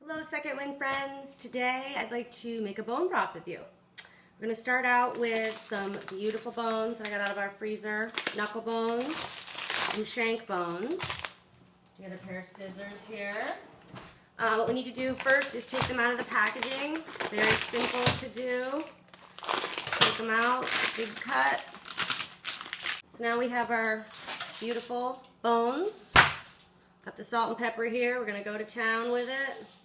Hello Second Wind friends. Today I'd like to make a bone broth with you. We're going to start out with some beautiful bones that I got out of our freezer. Knuckle bones and shank bones. You got a pair of scissors here. What we need to do first is take them out of the packaging. Very simple to do. Take them out, big cut. So now we have our beautiful bones. Got the salt and pepper here. We're going to go to town with it.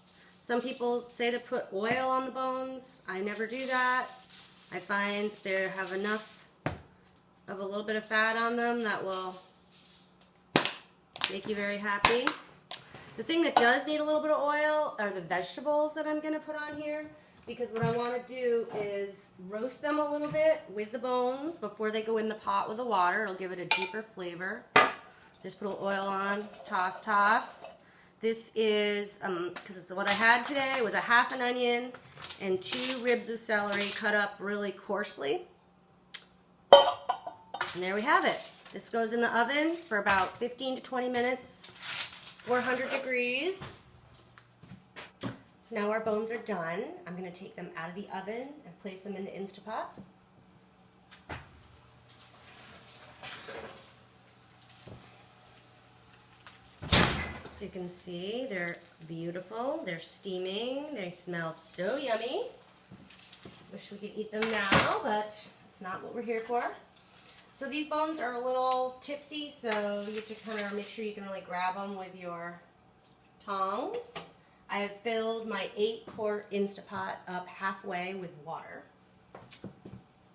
Some people say to put oil on the bones. I never do that. I find they have enough of a little bit of fat on them that will make you very happy. The thing that does need a little bit of oil are the vegetables that I'm going to put on here, because what I want to do is roast them a little bit with the bones before they go in the pot with the water. It'll give it a deeper flavor. Just put a little oil on, toss, toss. This is, because it's what I had today, was a half an onion and 2 ribs of celery cut up really coarsely. And there we have it. This goes in the oven for about 15 to 20 minutes, 400 degrees. So now our bones are done. I'm going to take them out of the oven and place them in the Instapot. So you can see they're beautiful, they're steaming, they smell so yummy. Wish we could eat them now, but it's not what we're here for. So these bones are a little tipsy, so you have to kind of make sure you can really grab them with your tongs. I have filled my 8-quart Instapot up halfway with water.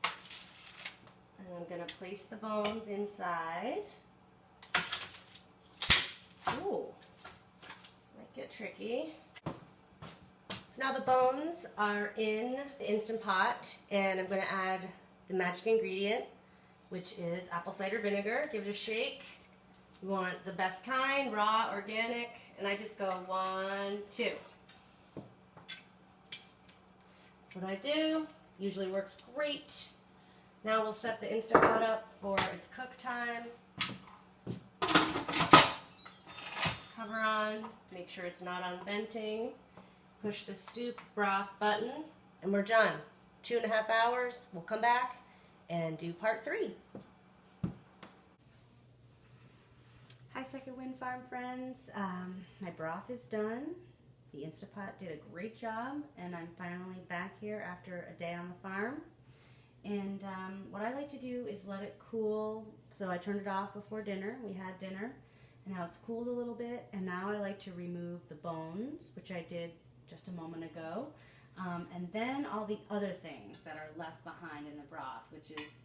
And I'm going to place the bones inside. Ooh. Get tricky. So now the bones are in the Instant Pot, and I'm going to add the magic ingredient, which is apple cider vinegar. Give it a shake. You want the best kind, raw, organic, and I just go 1, 2. That's what I do. Usually works great. Now we'll set the Instant Pot up for its cook time. Cover on, make sure it's not unventing, push the soup broth button, and we're done. 2.5 hours, we'll come back and do part 3. Hi Second Wind Farm friends, my broth is done. The Instapot did a great job, and I'm finally back here after a day on the farm. And what I like to do is let it cool, so I turned it off before dinner. We had dinner. And now it's cooled a little bit, and now I like to remove the bones, which I did just a moment ago, and then all the other things that are left behind in the broth, which is,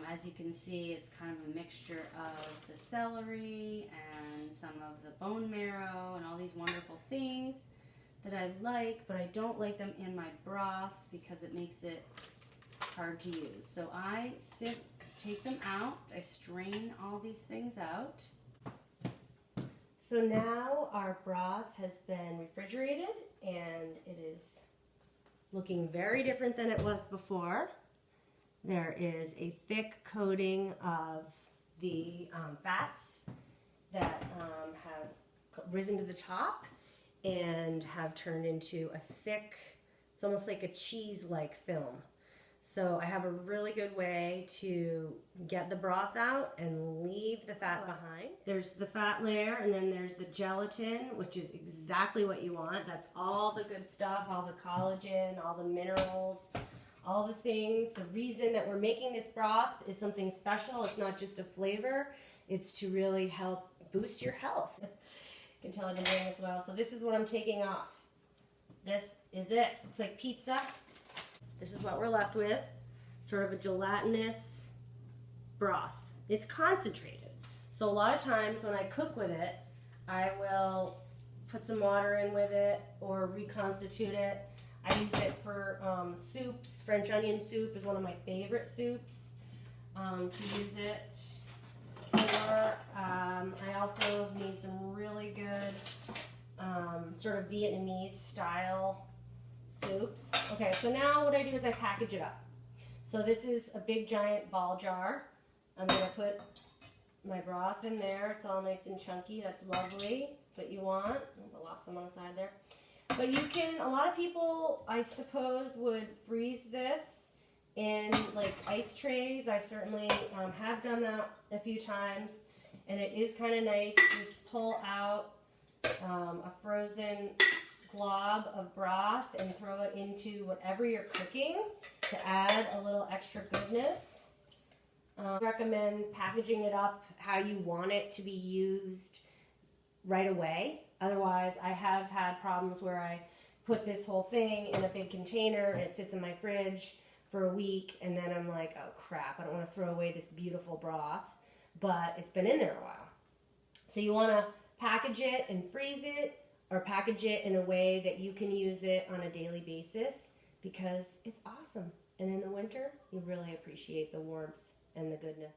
as you can see, it's kind of a mixture of the celery and some of the bone marrow and all these wonderful things that I like, but I don't like them in my broth because it makes it hard to use. So I take them out, I strain all these things out. So now our broth has been refrigerated, and it is looking very different than it was before. There is a thick coating of the fats that have risen to the top and have turned into a thick, it's almost like a cheese-like film. So I have a really good way to get the broth out and leave the fat behind. There's the fat layer, and then there's the gelatin, which is exactly what you want. That's all the good stuff, all the collagen, all the minerals, all the things. The reason that we're making this broth is something special. It's not just a flavor. It's to really help boost your health. You can tell I've been doing this well. So this is what I'm taking off. This is it. It's like pizza. This is what we're left with, sort of a gelatinous broth. It's concentrated. So a lot of times when I cook with it, I will put some water in with it or reconstitute it. I use it for soups. French onion soup is one of my favorite soups to use it for. I also made some really good sort of Vietnamese style soups. Okay, so now what I do is I package it up. So this is a big giant ball jar. I'm going to put my broth in there. It's all nice and chunky. That's lovely. That's what you want. I lost some on the side there. But you can, a lot of people, I suppose, would freeze this in like ice trays. I certainly have done that a few times. And it is kind of nice to just pull out a frozen glob of broth and throw it into whatever you're cooking to add a little extra goodness. I recommend packaging it up how you want it to be used right away. Otherwise, I have had problems where I put this whole thing in a big container and it sits in my fridge for a week, and then I'm like, oh crap, I don't want to throw away this beautiful broth, but it's been in there a while. So you want to package it and freeze it, or package it in a way that you can use it on a daily basis, because it's awesome. And in the winter, you really appreciate the warmth and the goodness.